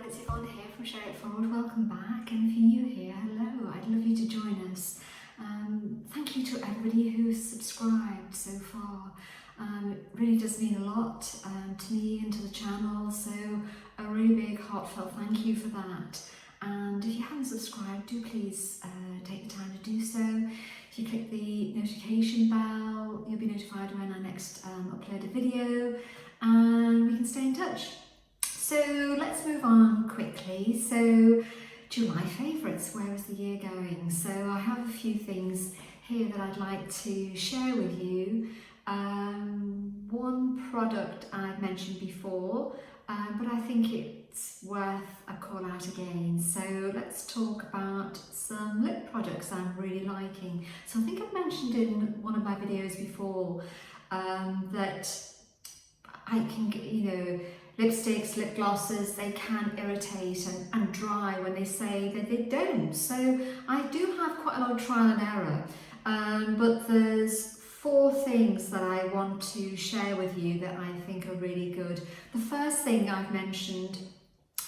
it's Yvonne here from Share It Forward. Welcome back, and if you're new here, hello, I'd love you to join us. Thank you to everybody who's subscribed so far. It really does mean a lot to me and to the channel, so a really big heartfelt thank you for that. And if you haven't subscribed, do please take the time to do so. If you click the notification bell, you'll be notified when I next upload a video, and we can stay in touch. So let's move on quickly. So July favourites, where is the year going? So I have a few things here that I'd like to share with you. One product I've mentioned before, but I think it's worth a call out again. So let's talk about some lip products I'm really liking. So I think I've mentioned in one of my videos before that I can, lipsticks, lip glosses, they can irritate and dry when they say that they don't. So I do have quite a lot of trial and error, but there's 4 things that I want to share with you that I think are really good. The first thing I've mentioned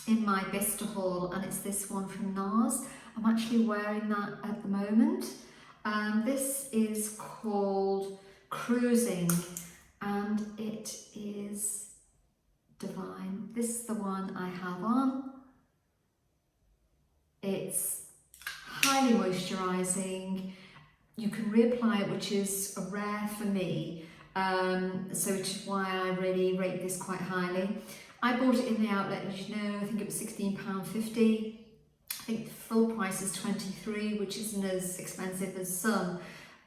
in my Bista haul, and it's this one from NARS. I'm actually wearing that at the moment. This is called Cruising, and it is divine. This is the one I have on. It's highly moisturising. You can reapply it, which is rare for me, so which is why I really rate this quite highly. I bought it in the outlet, as you know, I think it was £16.50. I think the full price is £23, which isn't as expensive as some,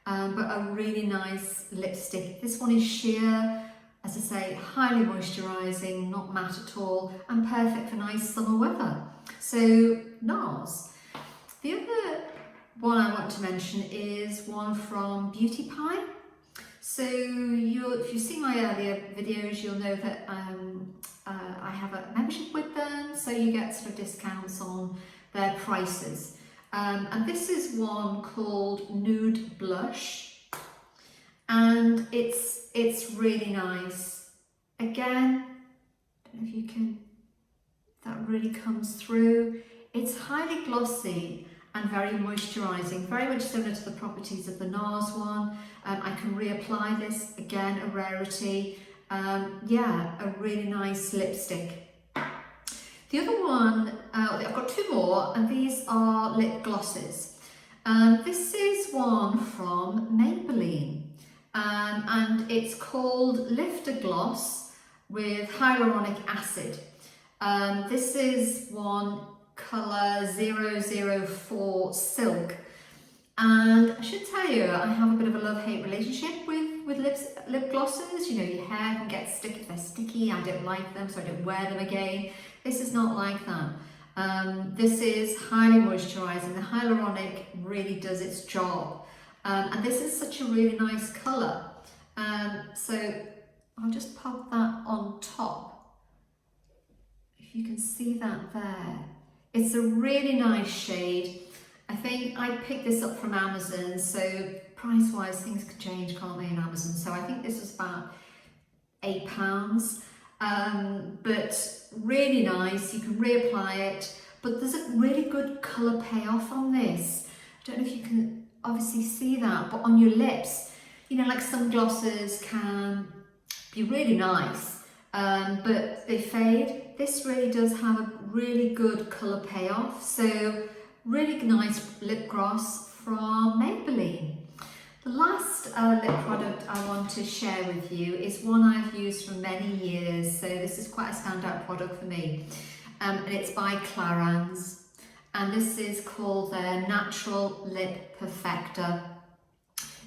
but a really nice lipstick. This one is sheer, as I say, highly moisturising, not matte at all, and perfect for nice summer weather. So NARS. The other one I want to mention is one from Beauty Pie. So if you see my earlier videos, you'll know that I have a membership with them, so you get sort of discounts on their prices. And this is one called Nude Blush, and it's really nice. Again, I don't know if you can, that really comes through. It's highly glossy and very moisturising, very much similar to the properties of the NARS one. I can reapply this, again, a rarity. Yeah, a really nice lipstick. The other one, I've got 2 more, and these are lip glosses. This is one from Maybelline, and it's called Lifter Gloss with Hyaluronic Acid. This is one colour 004 Silk, and I should tell you, I have a bit of a love-hate relationship with lip glosses. You know, your hair can get sticky. If they're sticky, I don't like them, so I don't wear them again. This is not like that. This is highly moisturising. The hyaluronic really does its job, and this is such a really nice colour. So I'll just pop that on top, if you can see that there. It's a really nice shade. I think I picked this up from Amazon, so price-wise things could change, can't they, in Amazon? So I think this was about £8, but really nice. You can reapply it, but there's a really good colour payoff on this. I don't know if you can obviously see that, but on your lips, you know, like some glosses can be really nice, but they fade. This really does have a really good colour payoff, so really nice lip gloss from Maybelline. The last lip product I want to share with you is one I've used for many years, so this is quite a standout product for me, and it's by Clarins, and this is called their Natural Lip Perfector.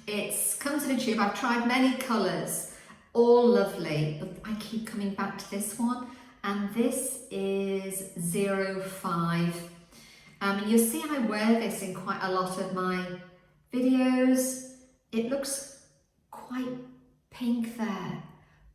It comes in a tube. I've tried many colours, all lovely, but I keep coming back to this one, and this is 05. And you'll see I wear this in quite a lot of my videos. It looks quite pink there,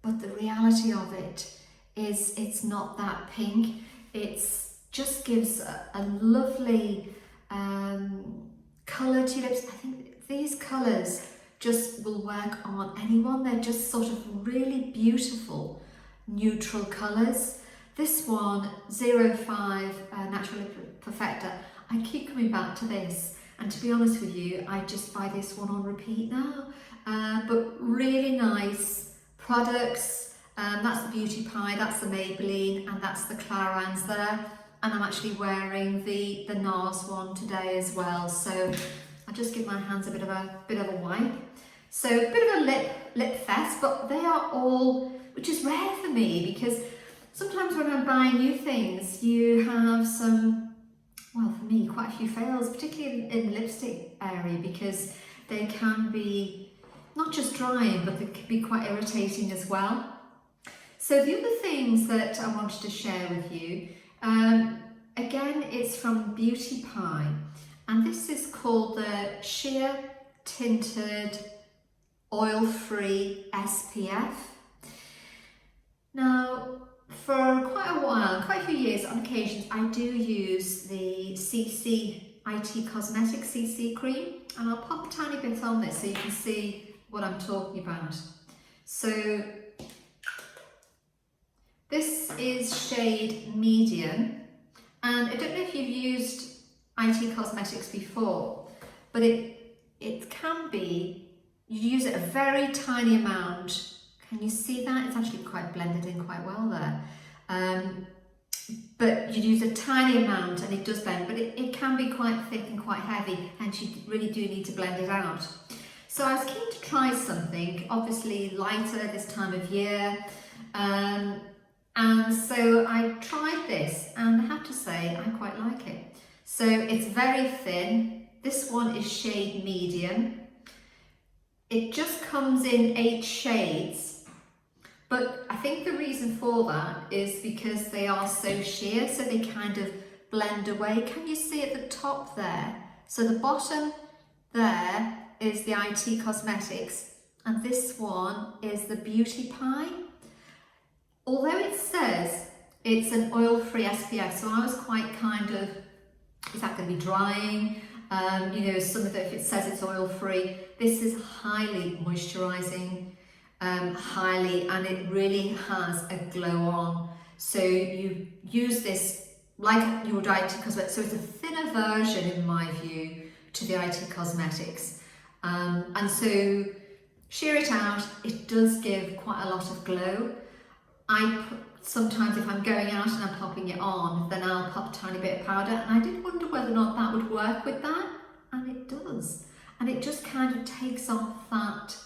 but the reality of it is it's not that pink. It's just gives a lovely colour to your lips. I think these colours just will work on anyone. They're just sort of really beautiful neutral colours. This one, 05 Natural Lip Perfector, I keep coming back to this, and to be honest with you, I just buy this one on repeat now. But really nice products. That's the Beauty Pie, that's the Maybelline, and that's the Clarins there. And I'm actually wearing the NARS one today as well. So I'll just give my hands a bit of a wipe. So a bit of a lip fest, but they are all, which is rare for me, because sometimes when I'm buying new things, you have some, well, for me, quite a few fails, particularly in the lipstick area, because they can be not just drying, but they can be quite irritating as well. So the other things that I wanted to share with you, again, it's from Beauty Pie, and this is called the Sheer Tinted Oil-Free SPF. Now, for quite a while, quite a few years on occasions, I do use the IT Cosmetics CC cream, and I'll pop a tiny bit on this so you can see what I'm talking about. So this is shade medium, and I don't know if you've used IT Cosmetics before, but it can be, you use it a very tiny amount. Can you see that? It's actually quite blended in quite well there. But you use a tiny amount and it does blend, but it can be quite thick and quite heavy, and you really do need to blend it out. So I was keen to try something, obviously lighter this time of year. And so I tried this, and I have to say I quite like it. So it's very thin. This one is shade medium. It just comes in 8 shades, but I think the reason for that is because they are so sheer, so they kind of blend away. Can you see at the top there? So the bottom there is the IT Cosmetics, and this one is the Beauty Pie. Although it says it's an oil-free SPF, so I was quite kind of, is that going to be drying? You know, some of it, if it says it's oil-free, this is highly moisturising, and it really has a glow on. So you use this like your IT Cosmetics, so it's a thinner version in my view to the IT Cosmetics. And so sheer it out, it does give quite a lot of glow. Sometimes if I'm going out and I'm popping it on, then I'll pop a tiny bit of powder, and I did wonder whether or not that would work with that, and it does. And it just kind of takes off that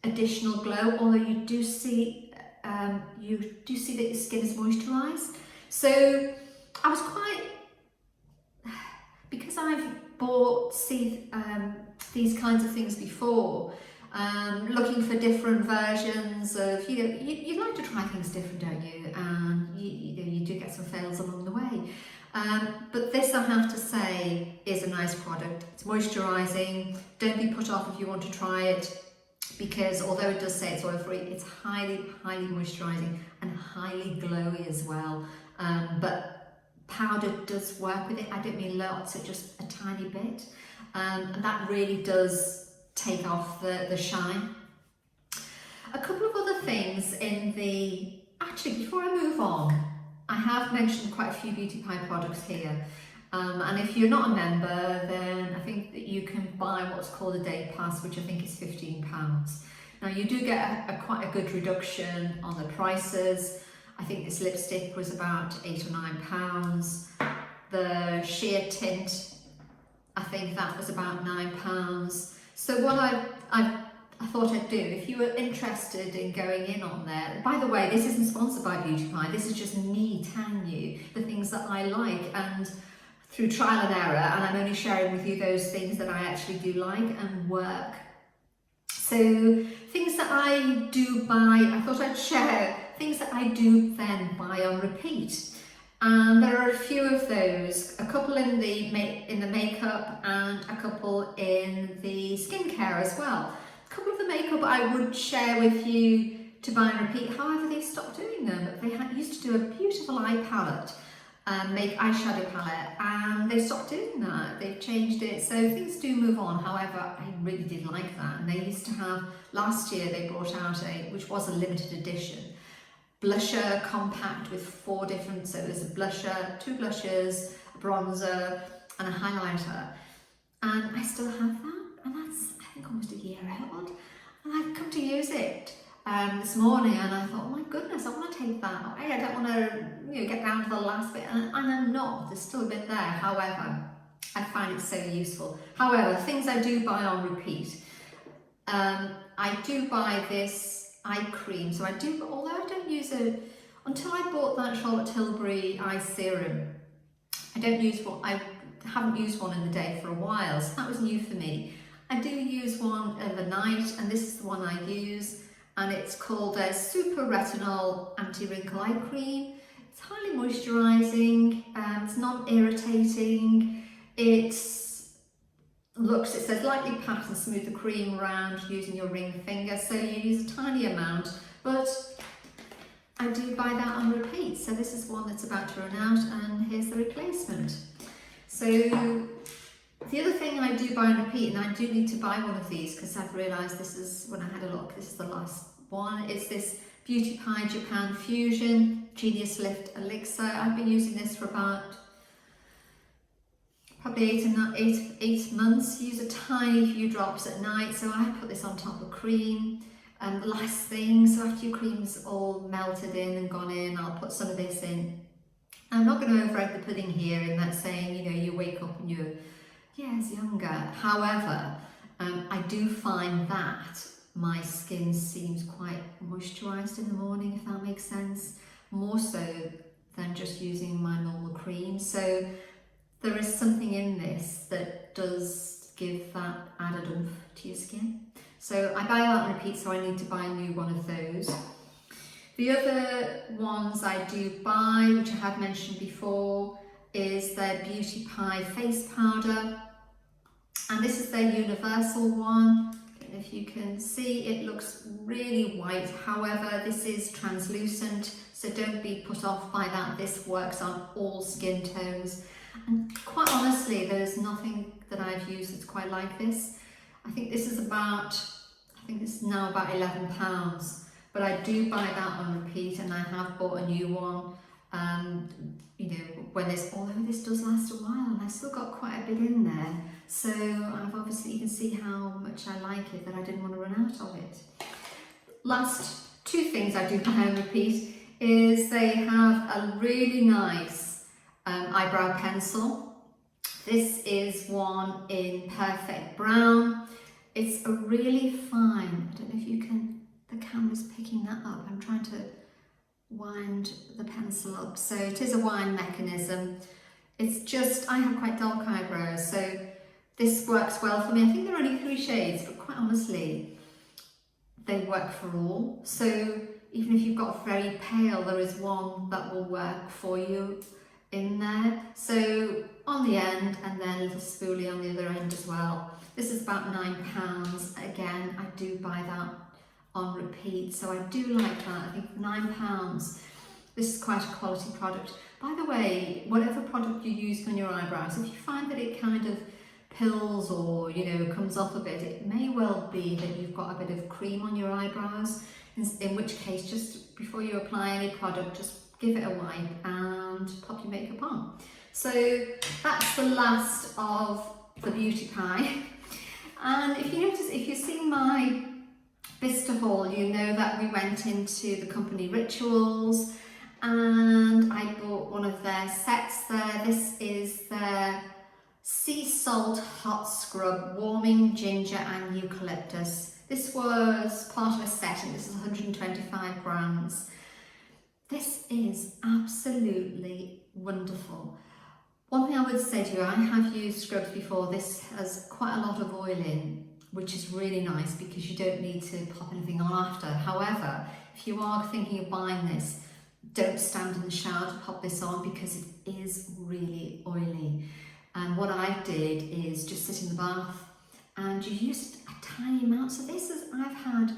additional glow, although you do see that your skin is moisturised. So I was quite, because I've bought these kinds of things before, looking for different versions of, you know, you like to try things different, don't you? And you do get some fails along the way. But this, I have to say, is a nice product. It's moisturising. Don't be put off if you want to try it, because although it does say it's oil-free, it's highly, highly moisturising and highly glowy as well. But powder does work with it. I don't mean lots, it's just a tiny bit. And that really does take off the shine. A couple of other things actually before I move on, I have mentioned quite a few Beauty Pie products here, and if you're not a member, then I think that you can buy what's called a day pass, which I think is £15. Now you do get quite a good reduction on the prices. I think this lipstick was about £8 or £9. The sheer tint, I think that was about £9. So what I thought I'd do, if you were interested in going in on there, by the way, this isn't sponsored by Beauty Pie, this is just me telling you the things that I like, and through trial and error, and I'm only sharing with you those things that I actually do like and work. So things that I do buy, I thought I'd share things that I do then buy on repeat. And there are a few of those, a couple in the makeup and a couple in the skincare as well. A couple of the makeup I would share with you to buy and repeat, however they stopped doing them. They used to do a beautiful eye palette, eyeshadow palette, and they stopped doing that. They've changed it, so things do move on. However, I really did like that, and they used to have, last year they brought out which was a limited edition, blusher compact with 4 different, so there's a blusher, 2 blushes, a bronzer and a highlighter. And I still have that, and that's, I think, almost a year old. And I've come to use it this morning, and I thought, oh my goodness, I want to take that away. I don't want to, get down to the last bit, and I'm not. There's still a bit there. However, I find it so useful. However, things I do buy on repeat. I do buy this eye cream, so I do, although I don't use it until I bought that Charlotte Tilbury eye serum. I haven't used one in the day for a while, so that was new for me. I do use one overnight, and this is the one I use, and it's called a Super Retinol Anti-Wrinkle Eye Cream. It's highly moisturising, it's non-irritating, it says lightly pat and smooth the cream around using your ring finger, so you use a tiny amount, but I do buy that on repeat. So this is one that's about to run out, and here's the replacement. So the other thing I do buy on repeat, and I do need to buy one of these because I've realised this is, when I had a look, this is the last one, is this Beauty Pie Japan Fusion Genius Lift Elixir. I've been using this for about probably 8 months. Use a tiny few drops at night, so I put this on top of cream. And the last thing, so after your cream's all melted in and gone in, I'll put some of this in. I'm not going to over-egg the pudding here in that saying, you wake up and you're, yes, younger. However, I do find that my skin seems quite moisturised in the morning, if that makes sense, more so than just using my normal cream. So there is something in this that does give that added oomph to your skin. So I buy that on repeat, so I need to buy a new one of those. The other ones I do buy, which I have mentioned before, is their Beauty Pie face powder. And this is their universal one. I don't know if you can see, it looks really white. However, this is translucent, so don't be put off by that. This works on all skin tones. And quite honestly, there's nothing that I've used that's quite like this. I think this is now about £11, but I do buy that on repeat, and I have bought a new one. Although this does last a while, and I've still got quite a bit in there. So I've obviously, you can see how much I like it, that I didn't want to run out of it. Last 2 things I do buy on repeat is they have a really nice eyebrow pencil. This is one in Perfect Brown. It's a really fine, I don't know if you can, the camera's picking that up. I'm trying to wind the pencil up. So it is a wind mechanism. It's just, I have quite dark eyebrows, so this works well for me. I think there are only 3 shades, but quite honestly, they work for all. So even if you've got very pale, there is one that will work for you in there. So on the end, and then a little spoolie on the other end as well. This is about £9. Again, I do buy that on repeat, so I do like that. I think £9. This is quite a quality product. By the way, whatever product you use on your eyebrows, if you find that it kind of pills or comes off a bit, it may well be that you've got a bit of cream on your eyebrows, in which case, just before you apply any product, just give it a wipe and pop your makeup on. So that's the last of the Beauty Pie. And if you notice, if you've seen my Vista haul, you know that we went into the company Rituals, and I bought one of their sets there. This is their Sea Salt Hot Scrub Warming Ginger and Eucalyptus. This was part of a set, and this is 125 grams. This is absolutely wonderful. One thing I would say to you, I have used scrubs before. This has quite a lot of oil in, which is really nice because you don't need to pop anything on after. However, if you are thinking of buying this, don't stand in the shower to pop this on because it is really oily. And what I did is just sit in the bath, and you use a tiny amount. So this is, I've had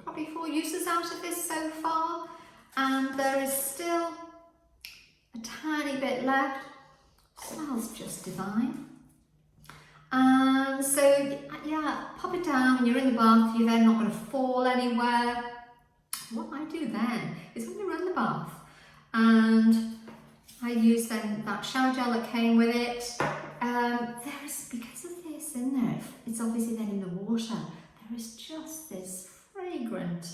probably 4 uses out of this so far, and there is still a tiny bit left. Smells just divine. So yeah, pop it down when you're in the bath. You're then not going to fall anywhere. what I do then is when you run the bath, and I use then that shower gel that came with it. There's, because of this in there, it's obviously then in the water, there is just this fragrant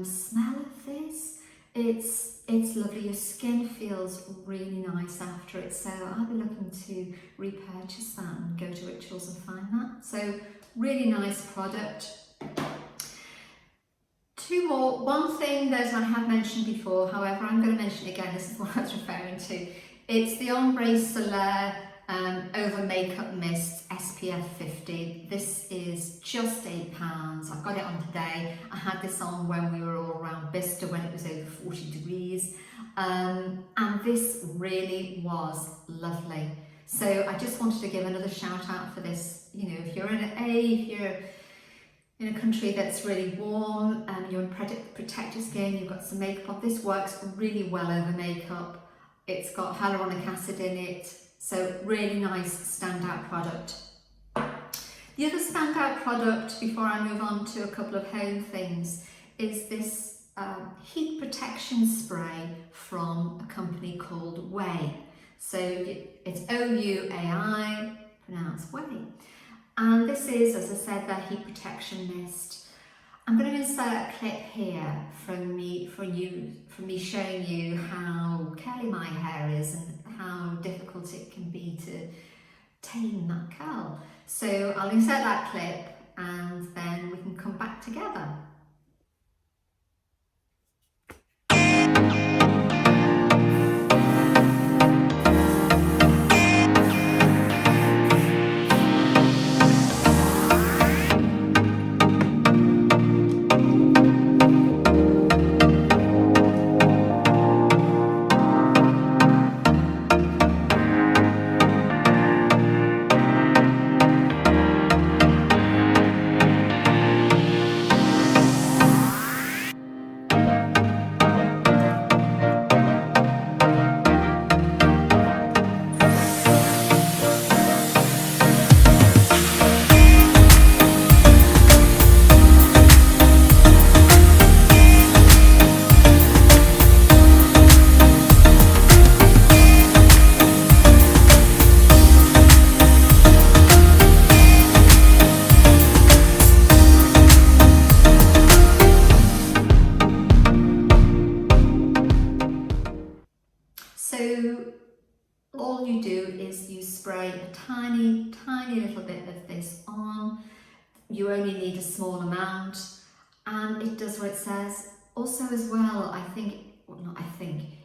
smell of this. It's lovely. Your skin feels really nice after it, so I'll be looking to repurchase that and go to Rituals and find that. So really nice product. Two more. One thing that I have mentioned before, however, I'm going to mention it again. This is what I was referring to. It's the Ombre Solaire Over Makeup Mist SPF 50. This is just £8. I've got it on today. I had this on when we were all around Bicester when it was over 40 degrees. And this really was lovely. So I just wanted to give another shout out for this. You know, if you're in a country that's really warm and you want to protect your skin, you've got some makeup on, this works really well over makeup. It's got hyaluronic acid in it, so really nice standout product. The other standout product, before I move on to a couple of home things, is this heat protection spray from a company called Way. So it's O-U-A-I, pronounced Way. And this is, as I said, their heat protection mist. I'm going to insert a clip here from me showing you how curly my hair is and how difficult it can be to tame that curl. So I'll insert that clip and then we can come back together. So all you do is you spray a tiny little bit of this on. You only need a small amount and it does what it says. Also as well,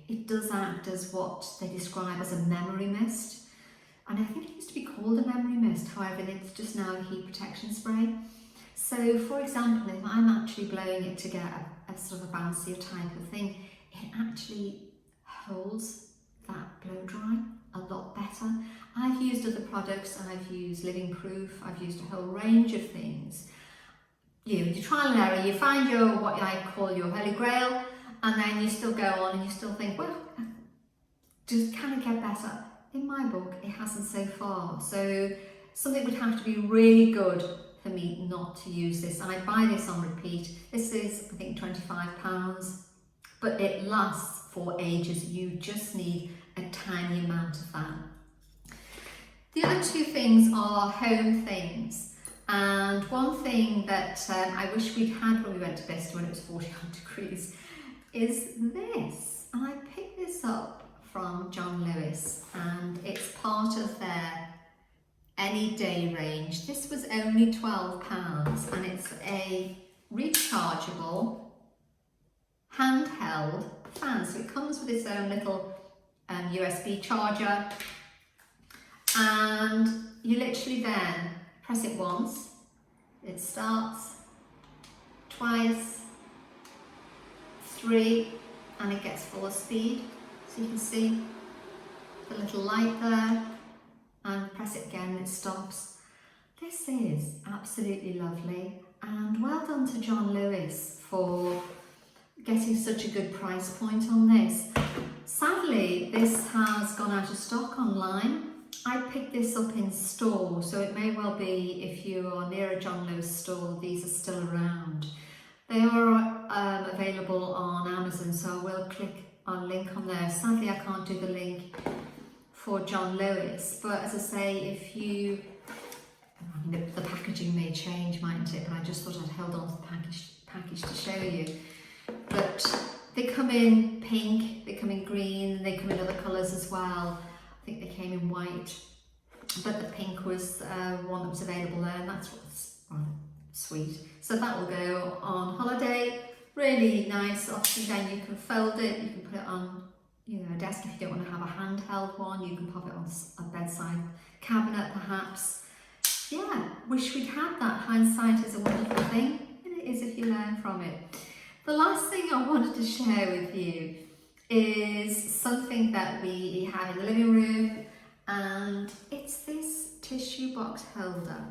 it does act as what they describe as a memory mist. And I think it used to be called a memory mist, however it's just now a heat protection spray. So for example, if I'm actually blowing it to get a sort of a bouncier type of thing, it actually holds that blow dry a lot better. I've used other products, I've used Living Proof, I've used a whole range of things. You trial and error, you find your, what I call your holy grail, and then you still go on and you still think, well, just can it get better? In my book, it hasn't so far. So something would have to be really good for me not to use this. And I buy this on repeat. This is, I think, £25, but it lasts for ages. You just need a tiny amount of that. The other two things are home things. And one thing that I wish we'd had when we went to Bicester when it was 41 degrees is this. And I picked this up from John Lewis and it's part of their Any Day range. This was only £12 and it's a rechargeable handheld fan. So it comes with its own little USB charger and you literally then press it once, it starts, twice, 3, and it gets full speed. So you can see the little light there, and press it again and it stops. This is absolutely lovely, and well done to John Lewis for getting such a good price point on this. Sadly, this has gone out of stock online. I picked this up in store, so it may well be if you are near a John Lewis store, these are still around. They are available on Amazon, so I will click on link on there. Sadly, I can't do the link for John Lewis, but as I say, if you, the packaging may change, mightn't it? But I just thought I'd held on to the package to show you. But they come in pink, they come in green, they come in other colours as well. I think they came in white, but the pink was one that was available there, and that's what's rather sweet. So that will go on holiday. Really nice. Obviously, then you can fold it. You can put it on, a desk if you don't want to have a handheld one. You can pop it on a bedside cabinet, perhaps. Yeah, wish we'd had that. Hindsight is a wonderful thing, and it is if you learn from it. The last thing I wanted to share with you is something that we have in the living room, and it's this tissue box holder.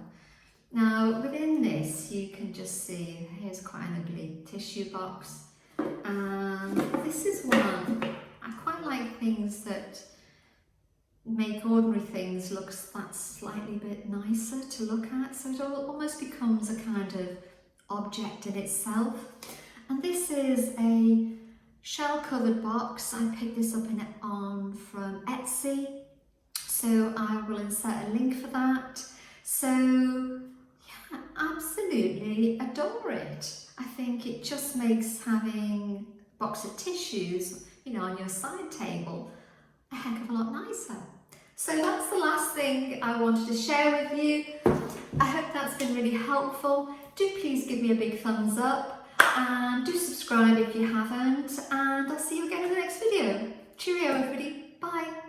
Now within this you can just see, here's quite an ugly tissue box, and this is one, I quite like things that make ordinary things look that slightly bit nicer to look at, so it almost becomes a kind of object in itself. And this is a shell covered box. I picked this up from Etsy, so I will insert a link for that. So yeah, absolutely adore it. I think it just makes having a box of tissues, on your side table a heck of a lot nicer. So that's the last thing I wanted to share with you. I hope that's been really helpful. Do please give me a big thumbs up. And do subscribe if you haven't, and I'll see you again in the next video. Cheerio everybody, bye.